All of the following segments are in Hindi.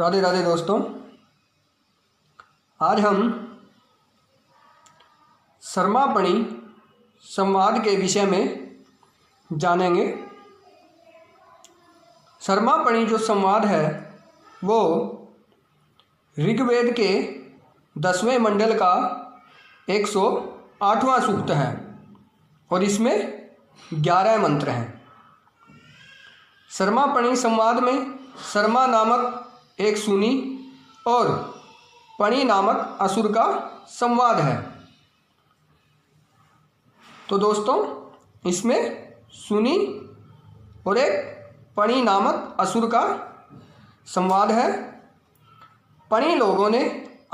राधे राधे दोस्तों। आज हम शर्मापणी संवाद के विषय में जानेंगे। शर्मापणी जो संवाद है वो ऋग्वेद के 10वें मंडल का 108वां सूक्त है और इसमें 11 मंत्र हैं। शर्मापणी संवाद में शर्मा नामक एक सुनी और पणि नामक असुर का संवाद है। तो दोस्तों इसमें सुनी और एक पणि नामक असुर का संवाद है। पणि लोगों ने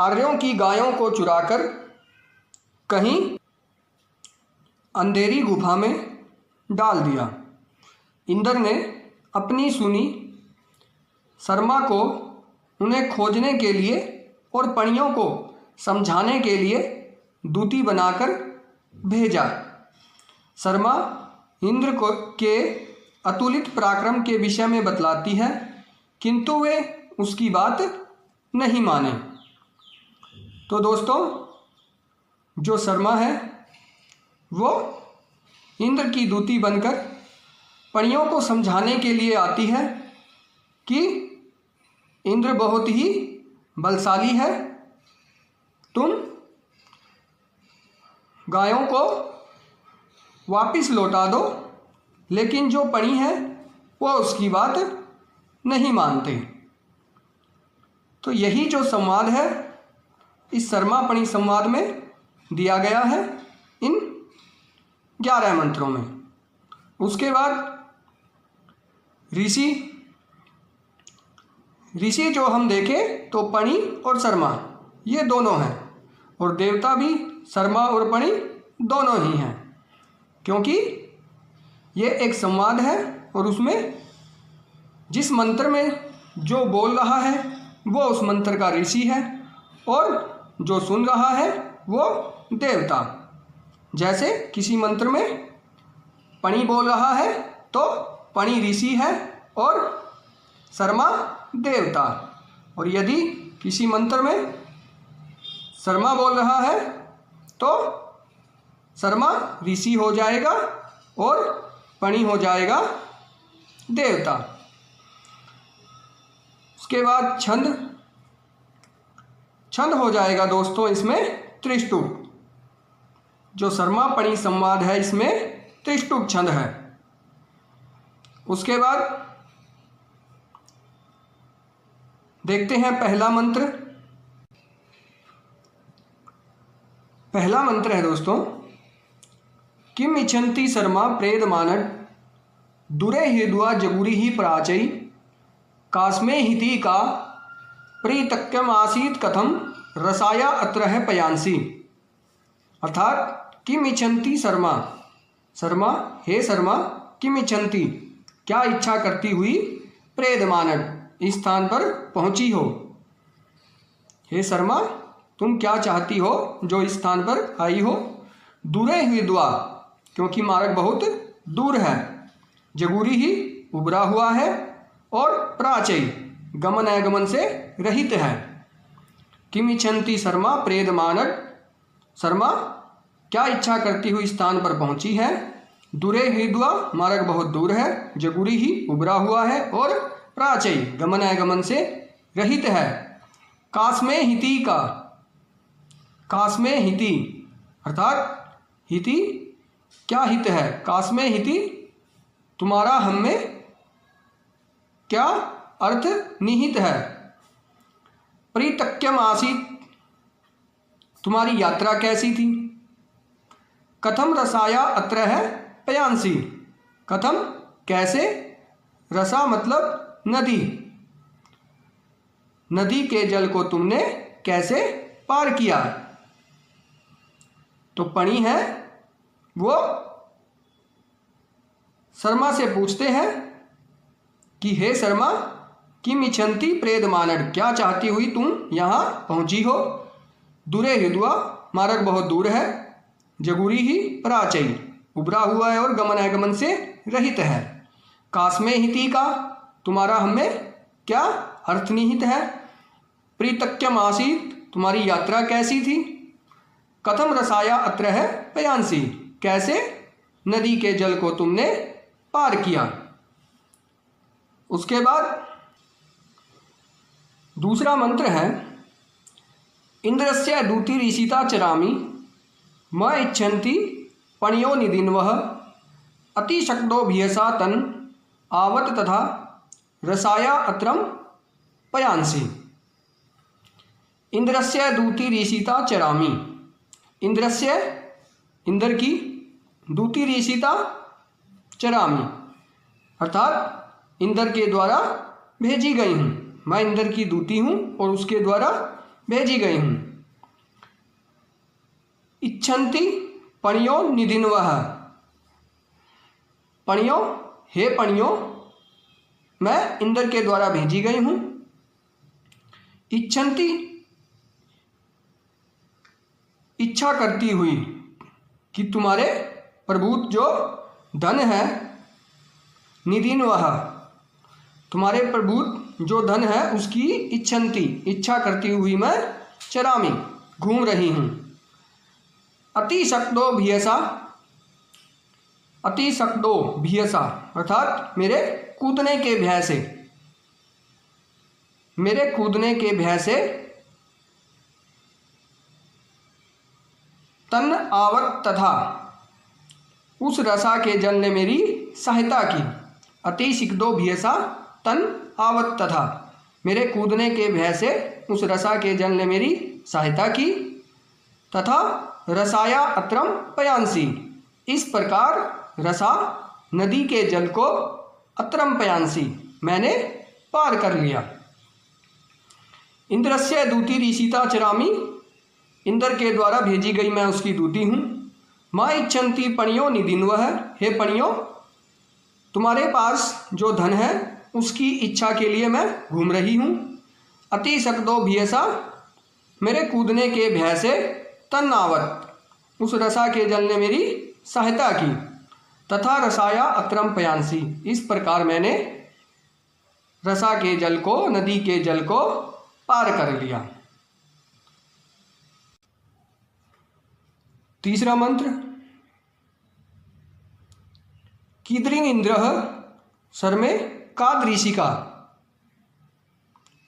आर्यों की गायों को चुराकर कहीं अंधेरी गुफा में डाल दिया। इंद्र ने अपनी सुनी शर्मा को उन्हें खोजने के लिए और पणियों को समझाने के लिए दूती बनाकर भेजा। शर्मा इंद्र को के अतुलित पराक्रम के विषय में बतलाती है, किंतु वे उसकी बात नहीं माने। तो दोस्तों जो शर्मा है वो इंद्र की दूती बनकर पणियों को समझाने के लिए आती है कि इंद्र बहुत ही बलशाली है, तुम गायों को वापस लौटा दो। लेकिन जो पणि है वो उसकी बात नहीं मानते। तो यही जो संवाद है इस शर्मापणी संवाद में दिया गया है इन 11 मंत्रों में। उसके बाद ऋषि जो हम देखें तो पणि और शर्मा ये दोनों हैं, और देवता भी शर्मा और पणि दोनों ही हैं, क्योंकि ये एक संवाद है और उसमें जिस मंत्र में जो बोल रहा है वो उस मंत्र का ऋषि है और जो सुन रहा है वो देवता। जैसे किसी मंत्र में पणि बोल रहा है तो पणि ऋषि है और शर्मा देवता, और यदि किसी मंत्र में शर्मा बोल रहा है तो शर्मा ऋषि हो जाएगा और पणि हो जाएगा देवता। उसके बाद छंद हो जाएगा दोस्तों इसमें त्रिष्टुप। जो शर्मा पणि संवाद है इसमें त्रिष्टुप छंद है। उसके बाद देखते हैं पहला मंत्र है दोस्तों, किम इच्छन्ति शर्मा प्रेद मानड दुरे हृद्वा जगुरी ही प्राचई कास्मे हिति का प्रीतक्यम आसीत कथम रसाया अत्र है पयांसी। अर्थात किम इच्छन्ति शर्मा, हे शर्मा किम इच्छन्ति क्या इच्छा करती हुई प्रेद मानड इस स्थान पर पहुंची हो। हे शर्मा तुम क्या चाहती हो जो इस स्थान पर आई हो। दूरे हृद्वा क्योंकि मार्ग बहुत दूर है, जगूरी ही उभरा हुआ है और प्राचई गमन आगमन से रहित है। किम इच्छन्ति शर्मा प्रेद मानड, शर्मा क्या इच्छा करती हुई स्थान पर पहुंची है। दूरे हृद्वा मार्ग बहुत दूर है, जगूरी ही उभरा हुआ है और प्राचई गमन आगमन से रहित है। कास्मे हिति का, कास्मे हिति अर्थात हिति क्या हित है। कास्मे हिति तुम्हारा हम में क्या अर्थ निहित है। प्रीतक्यम आसीत तुम्हारी यात्रा कैसी थी। कथम रसाया अत्र है पयांसी, कथम कैसे, रसा मतलब नदी, नदी के जल को तुमने कैसे पार किया। तो पणि है वो शर्मा से पूछते हैं कि हे शर्मा किम इच्छन्ति प्रेद मानड क्या चाहती हुई तुम यहाँ पहुँची हो। दूरे हृद्वा मार्ग बहुत दूर है, जगूरी ही प्राचई उभरा हुआ है और गमन आगमन से रहित है। कास्मे हिति का तुम्हारा हमें क्या अर्थनिहित है। प्रीतक्यम आसीत, तुम्हारी यात्रा कैसी थी। कथम रसाया अत्र है पयांसी, कैसे नदी के जल को तुमने पार किया। उसके बाद दूसरा मंत्र है इंद्रस्य दूतिरीशिता चरामि म इच्छन्ति पणयो निदिन्वः अतिशक्तो भियसा तन आवत तथा रसाया अत्रम पयांसी। इंद्रस्य दूतिरीशिता चरामि, इंद्रस्य इंद्र की दूतिरीशिता चरामि अर्थात इंद्र के द्वारा भेजी गई हूँ। मैं इंद्र की दूती हूँ और उसके द्वारा भेजी गई हूँ। इच्छन्ति पणयो निदिन्वः, पणयो हे पणयो मैं इंद्र के द्वारा भेजी गई हूँ। इच्छन्ति इच्छा करती हुई कि तुम्हारे प्रभुत जो धन है, निदिन्वः तुम्हारे प्रभुत जो धन है उसकी इच्छन्ति इच्छा करती हुई मैं चरामी घूम रही हूँ। अतिशक्तो भियसा, अतिशक्तो भियसा अर्थात मेरे कूदने के भय से, मेरे कूदने के भय से तन आवत तथा उस रसा के जल ने मेरी सहायता की। अतिशक्तो भियसा तन आवत तथा मेरे कूदने के भय से उस रसा के जल ने मेरी सहायता की। तथा रसाया अत्रम पयांसी, इस प्रकार रसा नदी के जल को अत्रम पयांसी मैंने पार कर लिया। इंद्रस्य दूतिरीशिता चरामि, इंद्र के द्वारा भेजी गई मैं उसकी दूती हूँ। माँ इच्छन्ति पणयो निदिन्वः, हे पणयो तुम्हारे पास जो धन है उसकी इच्छा के लिए मैं घूम रही हूँ। अतिशक्तो भियसा मेरे कूदने के भय से तन आवत उस रसा के जल ने मेरी सहायता की। तथा रसाया अत्रम पयांसी, इस प्रकार मैंने रसा के जल को, नदी के जल को पार कर लिया। तीसरा मंत्र कीदृंग इंद्रः सर्मे कादृशिका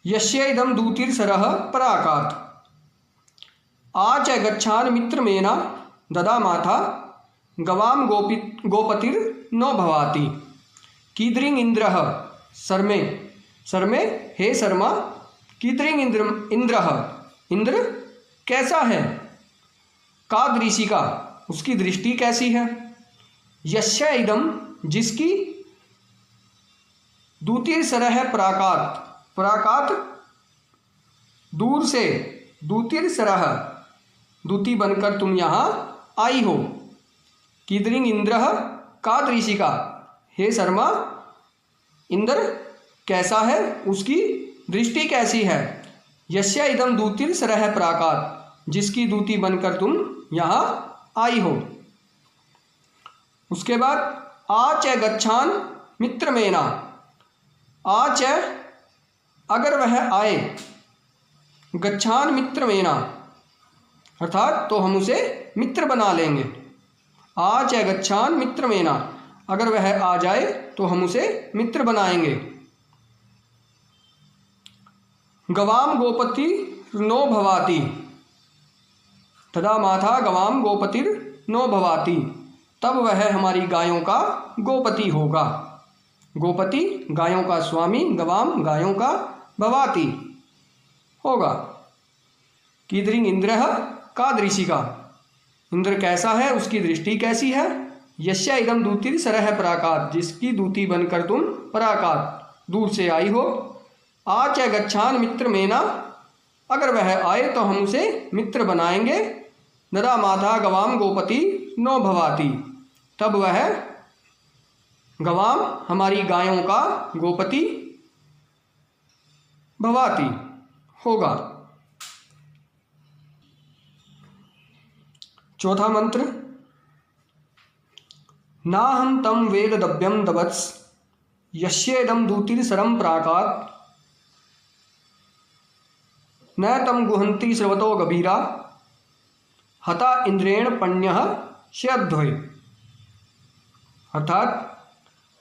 यस्य इदं दूतिर्सरः पराकात् आच गच्छान मित्रमेना ददामाथा गवाम गोपतिर्नो भवाति। कीदृंग इंद्रः सर्मे, सर्मे हे शर्मा, कीदृंग इंद्रः इंद्र कैसा है। कादृशिका उसकी दृष्टि कैसी है। यस्य इदम जिसकी दूतिर्सरः पराकात्, पराकात् दूर से, दूतिर्सरः दूती बनकर तुम यहाँ आई हो। कीदृंग इंद्रः कादृशिका हे शर्मा इंद्र कैसा है, उसकी दृष्टि कैसी है। यस्य इदम दूतिर्सरः पराकात् जिसकी दूती बनकर तुम यहाँ आई हो। उसके बाद आच गच्छान मित्रमेना, आच अगर वह आए, गच्छान मित्रमेना अर्थात तो हम उसे मित्र बना लेंगे। आच गच्छान मित्रमेना अगर वह आ जाए तो हम उसे मित्र बनाएंगे। गवाम गोपति नो भवाति, तदा माथा गवाम गोपतिर नो भवाति तब वह हमारी गायों का गोपति होगा। गोपति गायों का स्वामी, गवाम गायों का भवाति होगा। कीदृंग इंद्रः कादृशिका इंद्र कैसा है, उसकी दृष्टि कैसी है। यस्य इदम दूतिर्सरः पराकात् जिसकी दूती बनकर तुम पराकात् दूर से आई हो। आच गच्छान मित्रमेना अगर वह आए तो हम उसे मित्र बनाएंगे। नदा माता गवाम गोपति नो भवाति तब वह गवाम हमारी गायों का गोपति भवाति होगा। चौथा मंत्र नाहं तं वेदद्रव्यं दवत्स यस्येदं दूतिर्सरं प्राकात् न तम गुहन्ति स्रवतो गभीरा हता इंद्रेण पण्यः श्यध्वे। अर्थात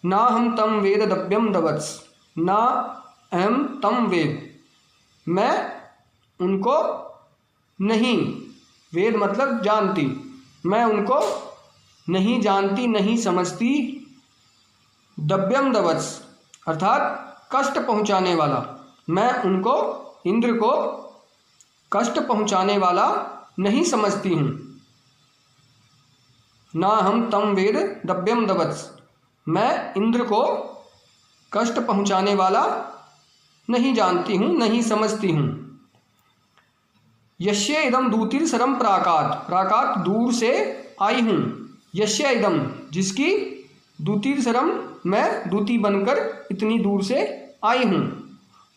ना हम तम वेद दव्यम दवत्स, ना अहम तम वेद, मैं उनको नहीं, वेद मतलब जानती, मैं उनको नहीं जानती नहीं समझती, दव्यम दवत्स अर्थात कष्ट पहुँचाने वाला, मैं उनको इंद्र को कष्ट पहुँचाने वाला नहीं समझती हूँ। ना हम तम वेद दव्यम दवत्स, मैं इंद्र को कष्ट पहुँचाने वाला नहीं जानती हूँ, नहीं समझती हूँ। यश्य इदम दूतिर सरम प्राकात, प्राकात दूर से आई हूँ। यश्य इदम जिसकी, दूतिर सरम मैं दूती बनकर इतनी दूर से आई हूँ,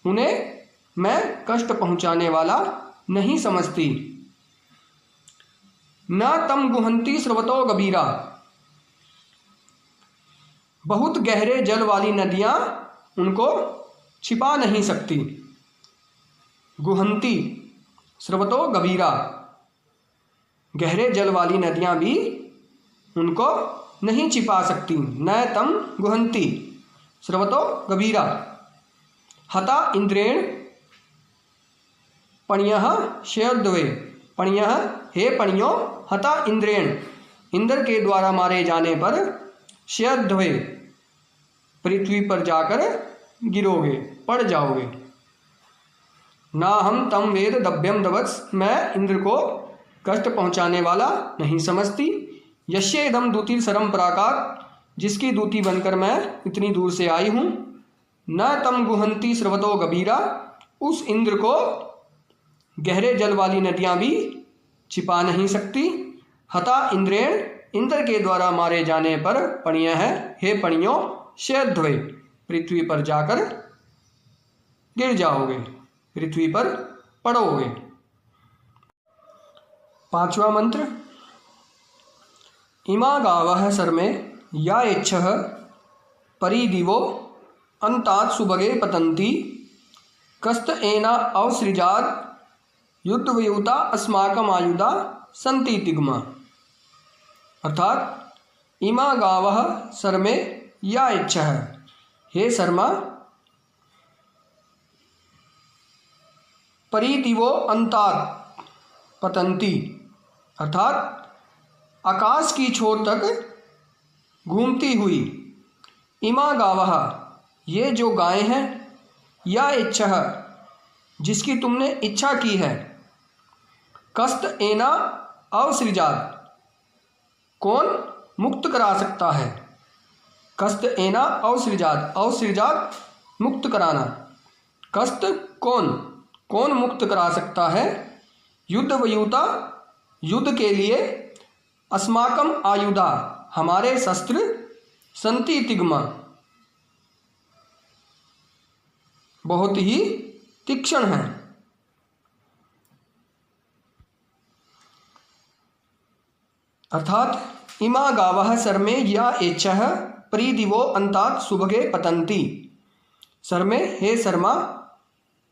उन्हें मैं कष्ट पहुँचाने वाला नहीं समझती। न तम गुहन्ति स्रवतो गभीरा, बहुत गहरे जल वाली नदियाँ उनको छिपा नहीं सकती। गुहन्ति स्रवतो गभीरा, गहरे जल वाली नदियाँ भी उनको नहीं छिपा सकती। न तम गुहन्ति स्रवतो गभीरा हता इंद्रेण पण्यः श्यध्वे। पण्यः हे पण्यों, हता इंद्रेण इंद्र के द्वारा मारे जाने पर, श्यध्वे पृथ्वी पर जाकर गिरोगे, पड़ जाओगे। ना हम तम वेद दव्यम दवत्स, मैं इंद्र को कष्ट पहुँचाने वाला नहीं समझती। यश्य इदम दूतिर सरम प्राकात, जिसकी दूती बनकर मैं इतनी दूर से आई हूँ। न तम गुहन्ति स्रवतो गभीरा, उस इंद्र को गहरे जल वाली नदियाँ भी छिपा नहीं सकती। हता इंद्रेण इंद्र के द्वारा मारे जाने पर, पण्य है हे पण्यों, श्यध्वे पृथ्वी पर जाकर गिर जाओगे, पृथ्वी पर पड़ोगे। पांचवा मंत्र। इमा गावः सर्मे या इच्छः परिदिवो अन्तात् सुभगे पतन्ति कस्त एना अवसृजात् युद्धवयुता अस्माकम आयुधा सन्ति तिग्मा। अर्थात इमा गावः सर्मे या इच्छः, हे शर्मा परिदिवो अन्तात् पतन्ति, अर्थात आकाश की छोर तक घूमती हुई, इमा गावः ये जो गायें हैं, या इच्छः जिसकी तुमने इच्छा की है, कस्त एना अवसृजात कौन मुक्त करा सकता है, कस्त एना अवसृजात, अवसृजात मुक्त कराना, कस्त कौन, कौन मुक्त करा सकता है, युद्ध वयुता युद्ध के लिए, अस्माकम आयुधा हमारे शस्त्र, संति तिग्मा बहुत ही तीक्ष्ण है। अर्थात इमा गावः सर्मे या एच्छः परिदिवो अन्तात् सुभगे पतन्ति। सर्मे हे शर्मा,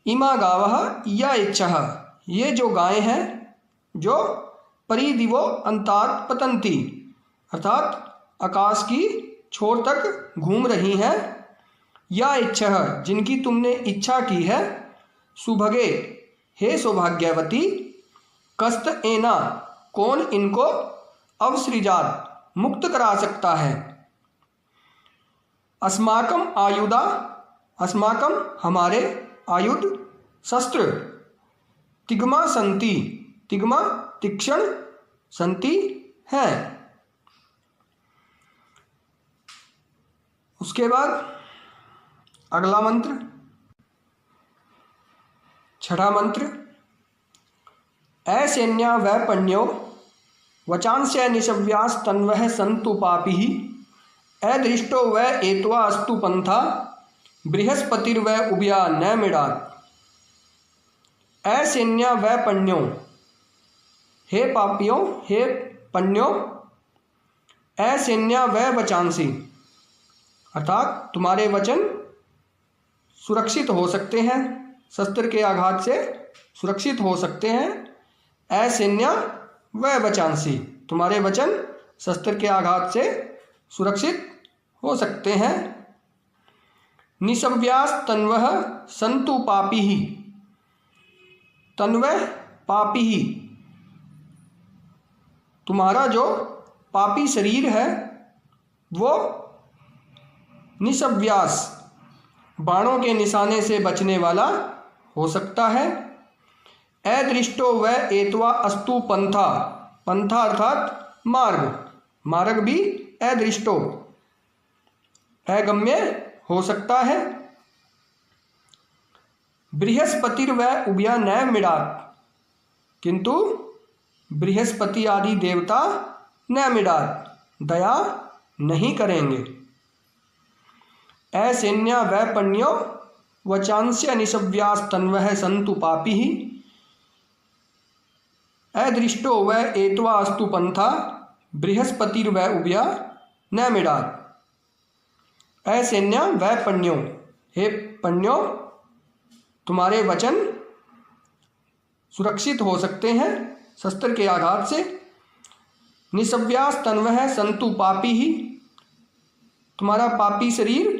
इमा गावः या इच्छः ये जो गायें हैं जो परिदिवो अन्तात् पतन्ति अर्थात आकाश की छोर तक घूम रही हैं, या इच्छः जिनकी तुमने इच्छा की है, सुभगे हे सौभाग्यवती, कस्त एना कौन इनको अवसृजात मुक्त करा सकता है, अस्माकम आयुधा अस्माकम हमारे आयुध शस्त्र, तिग्मा संति तिग्मा तीक्ष्ण, संति है। उसके बाद अगला मंत्र, छठा मंत्र। असैन्या वै पण्यो वचांस्य निशव्यास तन्वः सन्तु पापी अदृष्टो वै एत्वा अस्तु पंथा बृहस्पतिर्वै उभया न मिडात्। असैन्या वै पण्यो, हे पापियों हे पण्यों, असैन्या वै वचांसी अर्थात तुम्हारे वचन सुरक्षित हो सकते हैं, शस्त्र के आघात से सुरक्षित हो सकते हैं। असैन्या व वचांसी, तुम्हारे वचन शस्त्र के आघात से सुरक्षित हो सकते हैं। निसव्यास तन्वः सन्तु पापी, तन्वः पापी, तुम्हारा जो पापी शरीर है वो निसव्यास, बाणों के निशाने से बचने वाला हो सकता है। अदृष्टो व एत्वा अस्तु पंथा, पंथा अर्थात मार्ग, मार्ग भी अदृष्टो, अगम्य हो सकता है। बृहस्पतिर व उभया न मिडात, किंतु बृहस्पति आदि देवता न मिडात, दया नहीं करेंगे। असैन्या व पण्यो वचांस्य निसव्यास तन्वः सन्तु पापी, अदृष्टो व एत्वा अस्तु पंथा बृहस्पतिर व उभया न मिडात। असैन्या व पण्यो, हे पण्यो तुम्हारे वचन सुरक्षित हो सकते हैं शस्त्र के आघात से। निसव्यास तन्वः सन्तु पापी, तुम्हारा पापी शरीर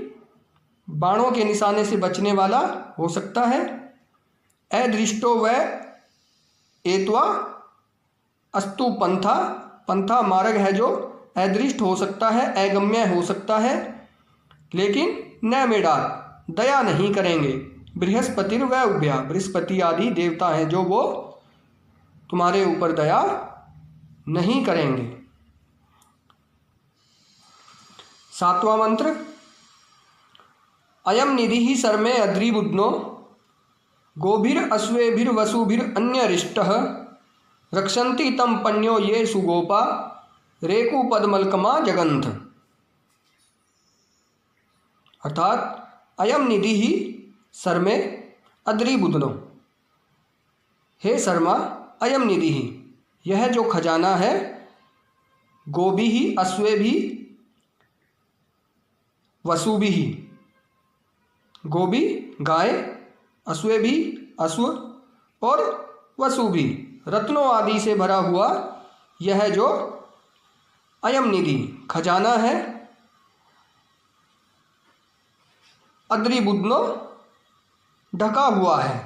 बाणों के निशाने से बचने वाला हो सकता है। अदृष्टो व एत्वा अस्तु पंथा, पंथा मार्ग है जो अदृष्ट हो सकता है, अगम्य हो सकता है, लेकिन न मिडात, दया नहीं करेंगे। बृहस्पतिर व उभया, बृहस्पति आदि देवता हैं जो वो तुम्हारे ऊपर दया नहीं करेंगे। 7वां मंत्र। अयम निधि सर्मे अद्रिबुध्नो गोभिर अश्वेभिर वसुभिर अन्यरिष्टः रक्षन्ति तम पण्यो ये सुगोपा रेकु पद्मलकमा जगंथ। अर्थात अयम निधि ही सर्मे अद्रिबुध्नो, हे शर्मा अयम निधि ही, यह जो खजाना है, गोभी ही अश्वे भी वसु भी, गोभी गाय, अश्वे भी अश्व और वसु भी रत्नों आदि से भरा हुआ यह जो अयम निधि खजाना है, अद्रिबुध्नो ढका हुआ है।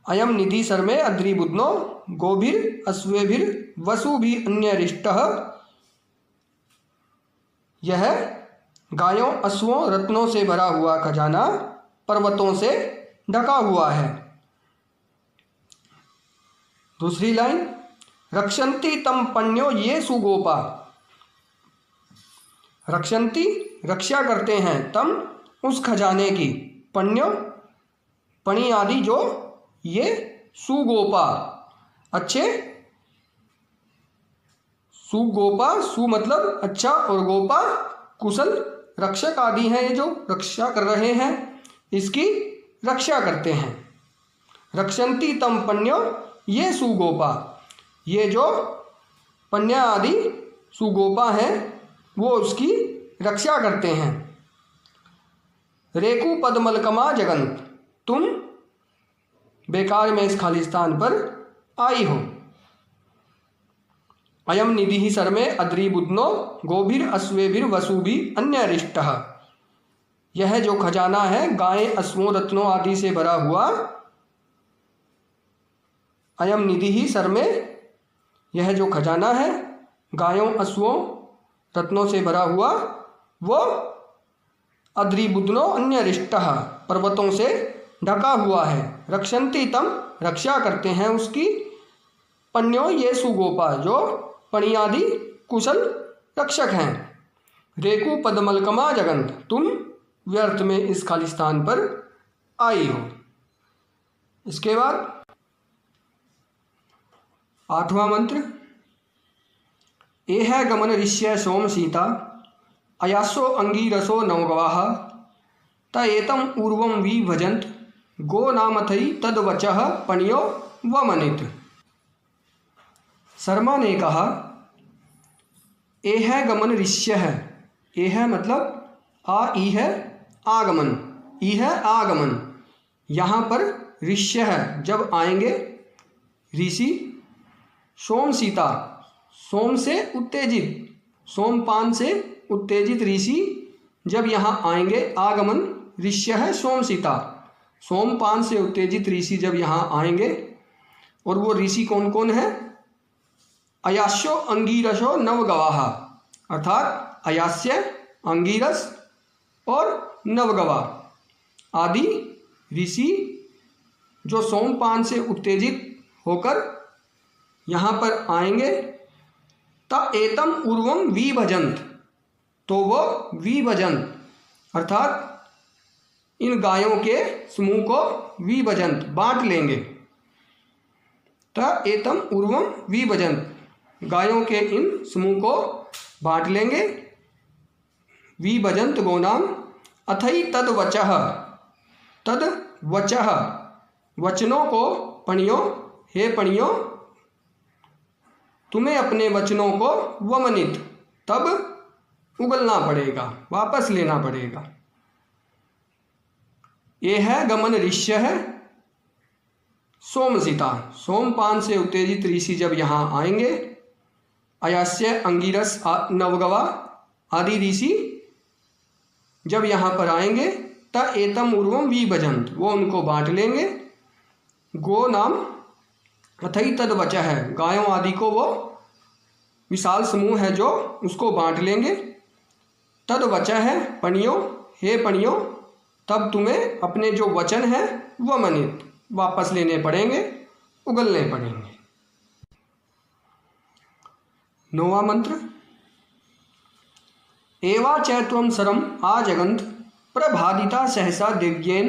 अयम निधि सर्मे अद्रिबुध्नो गोभिर अश्वेभिर वसु भी अन्यरिष्टः, यह गायों अश्वों रत्नों से भरा हुआ खजाना पर्वतों से ढका हुआ है। दूसरी लाइन। रक्षन्ति तम पण्यो ये सुगोपा, रक्षन्ति रक्षा करते हैं, तम उस खजाने की, पण्यो पणी आदि जो, ये सुगोपा अच्छे, सुगोपा सु मतलब अच्छा और गोपा कुशल रक्षक आदि हैं, ये जो रक्षा कर रहे हैं इसकी रक्षा करते हैं। रक्षन्ति तम पण्यो ये सुगोपा, ये जो पन्या आदि सुगोपा हैं वो उसकी रक्षा करते हैं। रेकु पद्मलकमा जगंत, तुम बेकार में इस खालिस्तान पर आई हो। अयम निधि ही सर्मे अद्रिबुध्नो गोभिर अश्वेभिर वसुभि अन्यरिष्टः, यह जो खजाना है गाय अश्वों रत्नों आदि से भरा हुआ। अयम निधि ही सर्मे, यह जो खजाना है गायों अश्वों रत्नों से भरा हुआ, वो अद्रिबुध्नो अन्यरिष्टः पर्वतों से ढका हुआ है। रक्षन्ति तम रक्षा करते हैं उसकी, पण्यो ये सुगोपा जो पणियादि कुशल रक्षक हैं। रेकु पद्मलकमा जगंत, तुम व्यर्थ में इस खालिस्तान पर आई हो। इसके बाद 8वां मंत्र। एह गमन ऋष्य सोम सीता अयासो अंगीरसो नवगवाः त एतम ऊर्वम वि भजंत गो नामथई तद्वचः पण्यो वमनित। शर्मा ने कहा, एह गमन ऋष्य है, एह मतलब आ ई है आगमन, ई है आगमन। यहाँ पर ऋष्य है, जब आएंगे ऋषि। सोमसीता, सोम से उत्तेजित, सोमपान से उत्तेजित ऋषि जब यहाँ आएंगे, आगमन ऋष्य है सोमसीता। सोमपान से उत्तेजित ऋषि जब यहाँ आएंगे, और वो ऋषि कौन कौन है? अयास्यो अंगीरसो नवगवाह, अर्थात अयास्य, अंगीरस और नवगवा आदि ऋषि जो सोमपान से उत्तेजित होकर यहाँ पर आएंगे। त एतम उर्वम विभजंत, तो वो विभजंत अर्थात इन गायों के समूह को विभजंत बांट लेंगे। त एतम उर्वम विभजंत, गायों के इन समूह को बांट लेंगे। विभजंत गोनाम अथई तद वचः, तद वचः वचनों को, पणियों, हे पणियों तुम्हें अपने वचनों को वमनित, तब उगलना पड़ेगा, वापस लेना पड़ेगा। ये है गमन ऋष्य है सोमसीता। सोमपान से उत्तेजित ऋषि जब यहाँ आएंगे, अयास्य, अंगीरस, नवगवा आदि ऋषि जब यहाँ पर आएंगे, त एतम उर्वम विभजंत, वो उनको बांट लेंगे। गो नाम अथई तद वचः है, गायों आदि को वो विशाल समूह है जो उसको बांट लेंगे। तद वचः है पणियों, हे पणियों तब तुम्हें अपने जो वचन है वह मनित, वापस लेने पड़ेंगे, उगलने पड़ेंगे। 9वां मंत्र। एवा चैत्वं सरम आजगंत प्रभादिता सहसा दिव्येन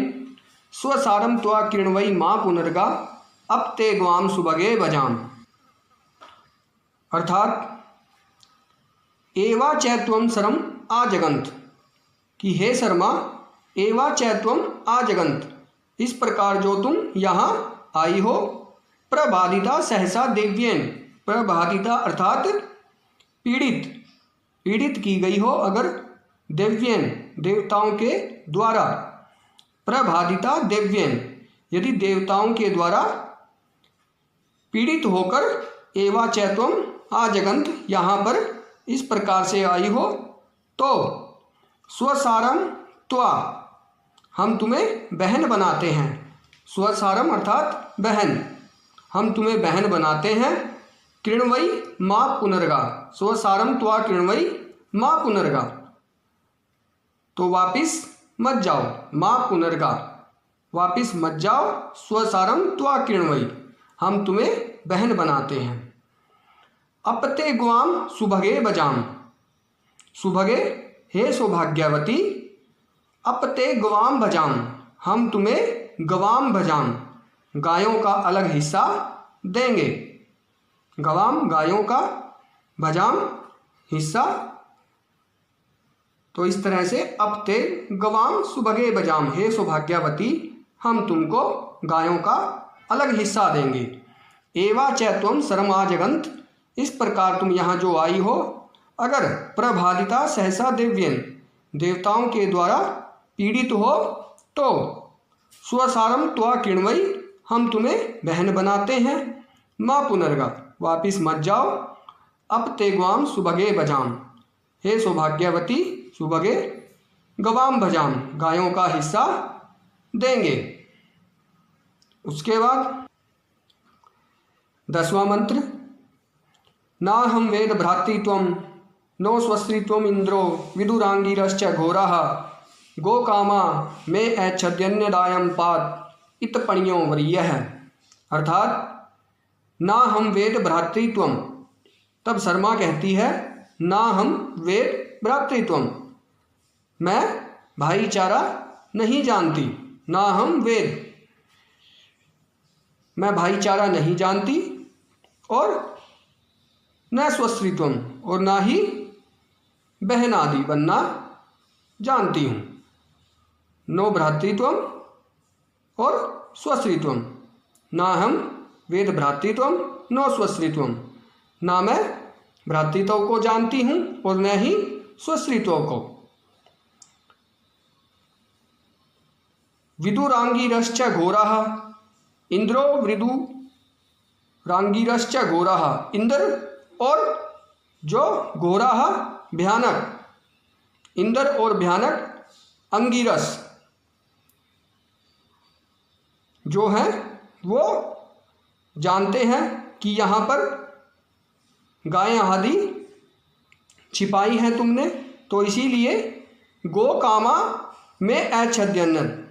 स्वसारम त्वा किण्वई माँ पुनर्गा अब ते ग्वाम सुबगे बजाम। अर्थात एवा चैत्वं सरम आजगंत, कि हे शर्मा एवा चैत्वं आजगंत, इस प्रकार जो तुम यहाँ आई हो। प्रबाधिता सहसा दिव्येन, प्रबाधिता अर्थात पीड़ित, पीड़ित की गई हो अगर, दिव्येन देवताओं के द्वारा, प्रबाधिता दिव्येन यदि देवताओं के द्वारा पीड़ित होकर, एवा चैत्वम आजगंत यहाँ पर इस प्रकार से आई हो, तो स्वसारम त्वा, हम तुम्हें बहन बनाते हैं। स्वसारम अर्थात बहन, हम तुम्हें बहन बनाते हैं। कृण्वई माँ पुनर्गा, स्वसारम त्वा कृण्वई माँ पुनर्गा, तो वापिस मत जाओ, माँ पुनर्गा वापिस मत जाओ। स्वसारम त्वा कृण्वई, हम तुम्हें बहन बनाते हैं। अपते ग्वाम सुभगे बजाम, सुभगे हे सौभाग्यवती, अपते गवाम भजाम, हम तुम्हें गवाम भजाम, गायों का अलग हिस्सा देंगे। गवाम गायों का, भजाम हिस्सा, तो इस तरह से अपते गवाम सुभगे बजाम, हे सौभाग्यवती हम तुमको गायों का अलग हिस्सा देंगे। एवा चैत्वम सरमाजगंत, इस प्रकार तुम यहाँ जो आई हो, अगर प्रभादिता सहसा दिव्यन, देवताओं के द्वारा पीड़ित हो, तो स्वसारम त्वा किण्वई, हम तुम्हें बहन बनाते हैं। माँ पुनर्गा, वापिस मत जाओ। अब तेग्वाम सुभगे बजाम, हे सौभाग्यवती सुभगे गवाम भजाम, गायों का हिस्सा देंगे। उसके बाद 10वां मंत्र। ना हम वेद भ्रातृत्वम नो स्वस्त्रीत्वम इंद्रो विदुरांगिरश्च घोराः गोकामा मे ऐच्छद्यन्यदायम पात इतपणियो वरीयः। अर्थात ना हम वेद भ्रातृत्वम, तब शर्मा कहती है ना हम वेद भ्रातृत्वम, मैं भाईचारा नहीं जानती। ना हम वेद, मैं भाईचारा नहीं जानती। और न स्वस्त्रीत्वम, और ना ही बहन आदि बनना जानती हूँ। नो भ्रातृत्वम और स्वस्त्रीत्वम, ना हम वेद भ्रातृत्वम नो स्वस्त्रीत्वम, ना मैं भ्रातृत्व को जानती हूँ और न ही स्वस्त्रीत्व को। विदुरांगिरश्च घोराः, इंद्रो विदुरांगिरश्च घोराः, इंद्र और जो घोराः भयानक, इंद्र और भयानक अंगिरस जो है वो जानते हैं कि यहाँ पर गायें आदि छिपाई हैं तुमने, तो इसीलिए गो कामा में ऐच्छद्यन्न,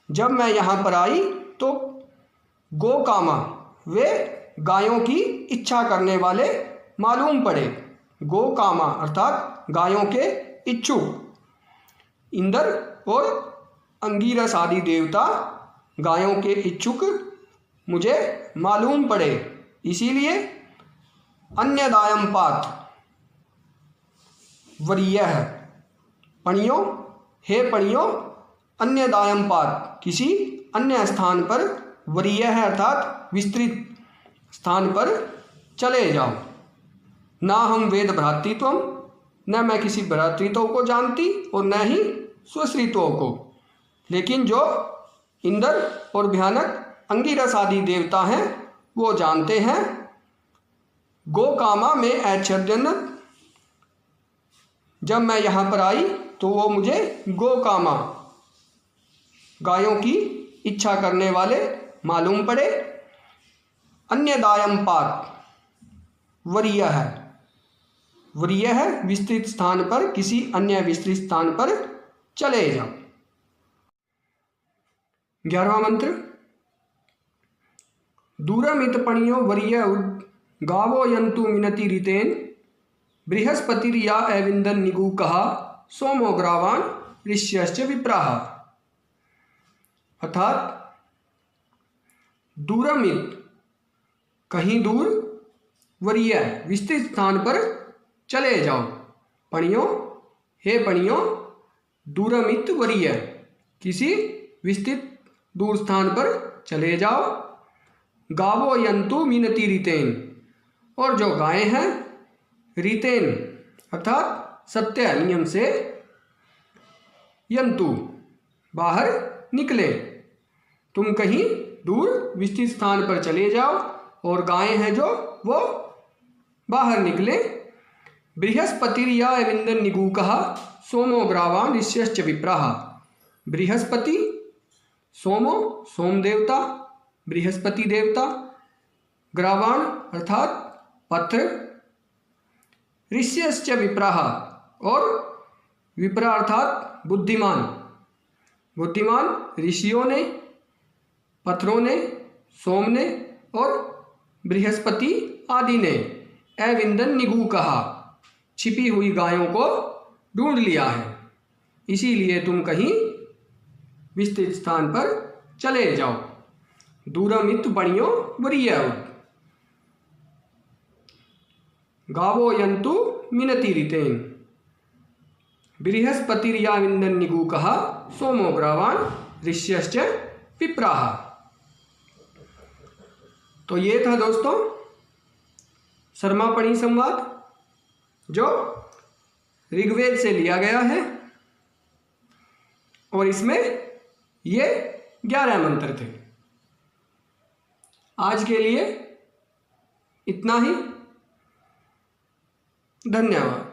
जब मैं यहाँ पर आई तो गो कामा वे गायों की इच्छा करने वाले मालूम पड़े। गो कामा अर्थात गायों के इच्छुक, इंद्र और अंगिरस आदि देवता गायों के इच्छुक मुझे मालूम पड़े, इसीलिए अन्यदायम पात वरीयः, पणियों हे पणियों, अन्यदायम पात किसी अन्य स्थान पर, वरीयः अर्थात विस्तृत स्थान पर चले जाओ। ना हम वेद भ्रातृत्वम, न मैं किसी भ्रातृत्व को जानती और न ही स्वश्रित्वों को, लेकिन जो इंद्र और भयानक अंगिरस आदि देवता हैं वो जानते हैं। गो कामा में ऐच्छद्यन्न, जब मैं यहाँ पर आई तो वो मुझे गो कामा गायों की इच्छा करने वाले मालूम पड़े। अन्यदायम पात वरीयः है, वरीयः है विस्तृत स्थान पर, किसी अन्य विस्तृत स्थान पर चले जाओ। 11वां मंत्र। दूरमित पणियो वरीय गावो यंतु मिनति ऋतेन, बृहस्पतिर्या एविंदन निगूकः, सोमो ग्रावान ऋष्यश्च विप्राः। अर्थात दूरमित कहीं दूर, वरीय विस्तृत स्थान पर चले जाओ। पणियों हे पणियों, दूरमित वरीय किसी विस्तृत दूर स्थान पर चले जाओ। गावो यंतु मिनति ऋतेन, और जो गायें हैं ऋतेन अर्थात सत्य नियम से, यंतु बाहर निकले। तुम कहीं दूर विस्तृत स्थान पर चले जाओ और गायें हैं जो वो बाहर निकले। बृहस्पतिर्या एविंदन निगूकः, सोमो ग्रावान ऋष्यश्च विप्राः। बृहस्पति सोमो सोम देवता, बृहस्पति देवता, ग्रावान अर्थात पत्र, ऋष्यश्च विप्राः और विप्रा अर्थात बुद्धिमान, बुद्धिमान ऋषियों ने, पत्रों ने, सोम ने और बृहस्पति आदि ने एविंदन निगूकः छिपी हुई गायों को ढूंढ लिया है, इसीलिए तुम कहीं विस्तृत स्थान पर चले जाओ। दूरमित पणियो वरीय गावो यंतु मिनति ऋतेन, बृहस्पतिर्या विंदन निगूकः, सोमो ग्रावान ऋष्यश्च विप्राः। तो ये था दोस्तों शर्मापणि संवाद, जो ऋग्वेद से लिया गया है, और इसमें ये 11 मंत्र थे। आज के लिए इतना ही, धन्यवाद।